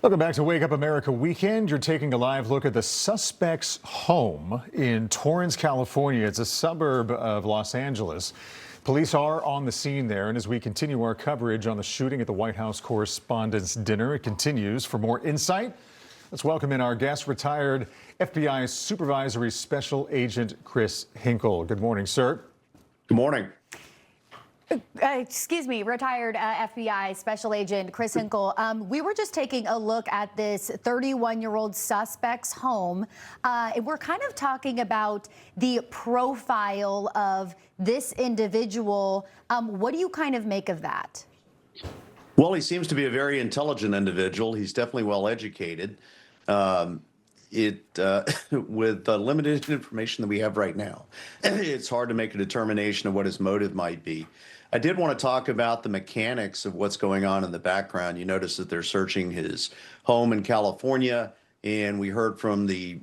Welcome back to Wake Up America Weekend. You're taking a live look at the suspect's home in Torrance, California. It's a suburb of Los Angeles. Police are on the scene there, and as we continue our coverage on the shooting at the White House Correspondents Dinner, it continues. For more insight, let's welcome in our guest, retired FBI Supervisory Special Agent Chris Hinkle. Good morning, sir. Good morning. Excuse me, retired FBI Special Agent Chris Hinkle. We were just taking a look at this 31-year-old suspect's home. We're kind of talking about the profile of this individual. What do you kind of make of that? Well, he seems to be a very intelligent individual. He's definitely well educated. With the limited information that we have right now, it's hard to make a determination of what his motive might be. I did want to talk about the mechanics of what's going on in the background. You notice that they're searching his home in California, and we heard from the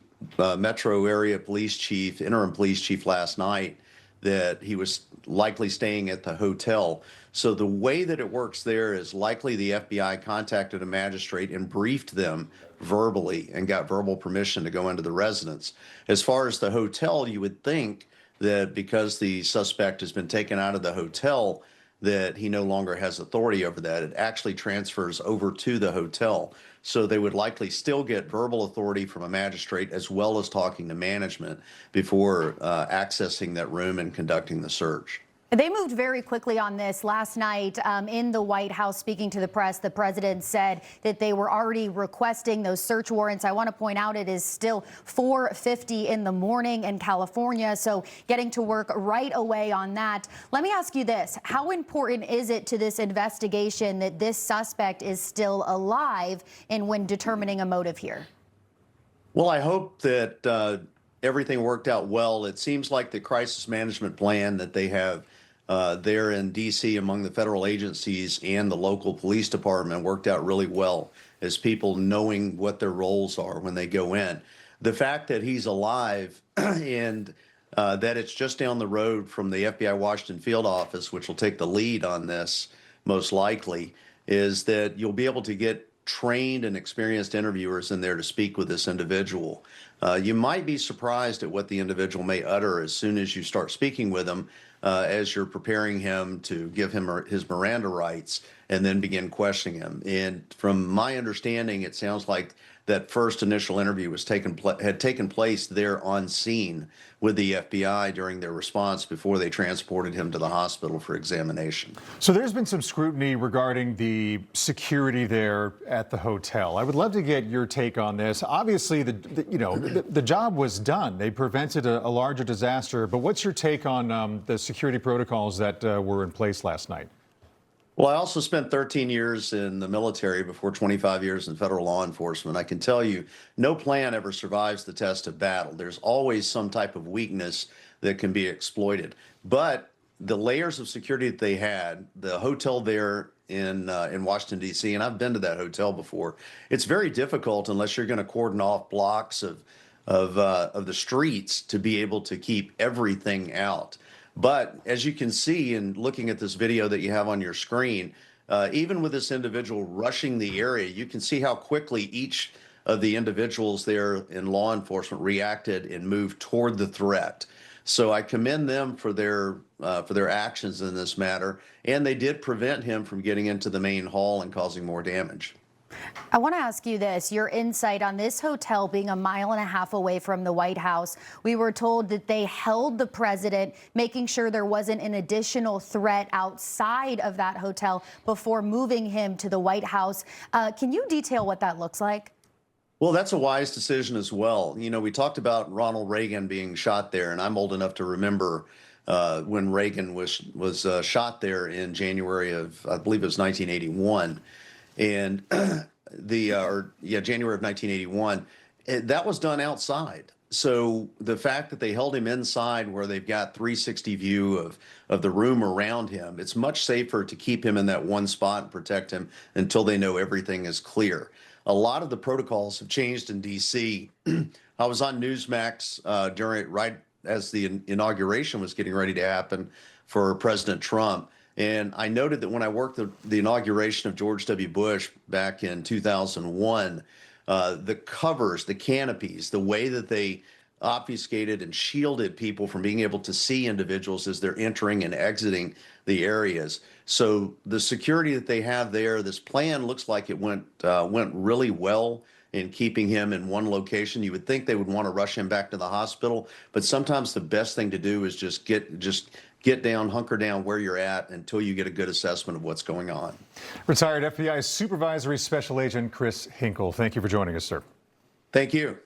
metro area police chief, interim police chief last night, that he was likely staying at the hotel. So the way that it works there is likely the FBI contacted a magistrate and briefed them verbally and got verbal permission to go into the residence. As far as the hotel, you would think that because the suspect has been taken out of the hotel, that he no longer has authority over that. It actually transfers over to the hotel. So they would likely still get verbal authority from a magistrate as well as talking to management before accessing that room and conducting the search. They moved very quickly on this. Last night in the White House, speaking to the press, the president said that they were already requesting those search warrants. I want to point out it is still 4:50 in the morning in California, so getting to work right away on that. Let me ask you this. How important is it to this investigation that this suspect is still alive and when determining a motive here? Well, I hope that everything worked out well. It seems like the crisis management plan that they have there in D.C. among the federal agencies and the local police department worked out really well as people knowing what their roles are when they go in. The fact that he's alive and that it's just down the road from the FBI Washington field office, which will take the lead on this most likely, is that you'll be able to get trained and experienced interviewers in there to speak with this individual. You might be surprised at what the individual may utter as soon as you start speaking with him, as you're preparing him to give him his Miranda rights and then begin questioning him. And from my understanding, it sounds like that first initial interview had taken place there on scene with the FBI during their response before they transported him to the hospital for examination. So there's been some scrutiny regarding the security there at the hotel. I would love to get your take on this. Obviously, the job was done. They prevented a larger disaster. But what's your take on the security protocols that were in place last night? Well, I also spent 13 years in the military before 25 years in federal law enforcement. I can tell you, no plan ever survives the test of battle. There's always some type of weakness that can be exploited. But the layers of security that they had, the hotel there in Washington, D.C., and I've been to that hotel before, it's very difficult unless you're going to cordon off blocks of the streets to be able to keep everything out. But as you can see in looking at this video that you have on your screen, even with this individual rushing the area, you can see how quickly each of the individuals there in law enforcement reacted and moved toward the threat. So I commend them for their actions in this matter, and they did prevent him from getting into the main hall and causing more damage. I want to ask you this, your insight on this hotel being a mile and a half away from the White House. We were told that they held the president, making sure there wasn't an additional threat outside of that hotel before moving him to the White House. Can you detail what that looks like? Well, that's a wise decision as well. You know, we talked about Ronald Reagan being shot there, and I'm old enough to remember when Reagan was shot there in January of, I believe it was 1981. And January of 1981, that was done outside. So the fact that they held him inside where they've got 360 view of the room around him, it's much safer to keep him in that one spot and protect him until they know everything is clear. A lot of the protocols have changed in D.C. I was on Newsmax right as the inauguration was getting ready to happen for President Trump. And I noted that when I worked the inauguration of George W. Bush back in 2001, the covers, the canopies, the way that they obfuscated and shielded people from being able to see individuals as they're entering and exiting the areas. So the security that they have there, this plan looks like it went really well in keeping him in one location. You would think they would want to rush him back to the hospital, but sometimes the best thing to do is just get down, hunker down where you're at until you get a good assessment of what's going on. Retired FBI Supervisory Special Agent Chris Hinkle, thank you for joining us, sir. Thank you.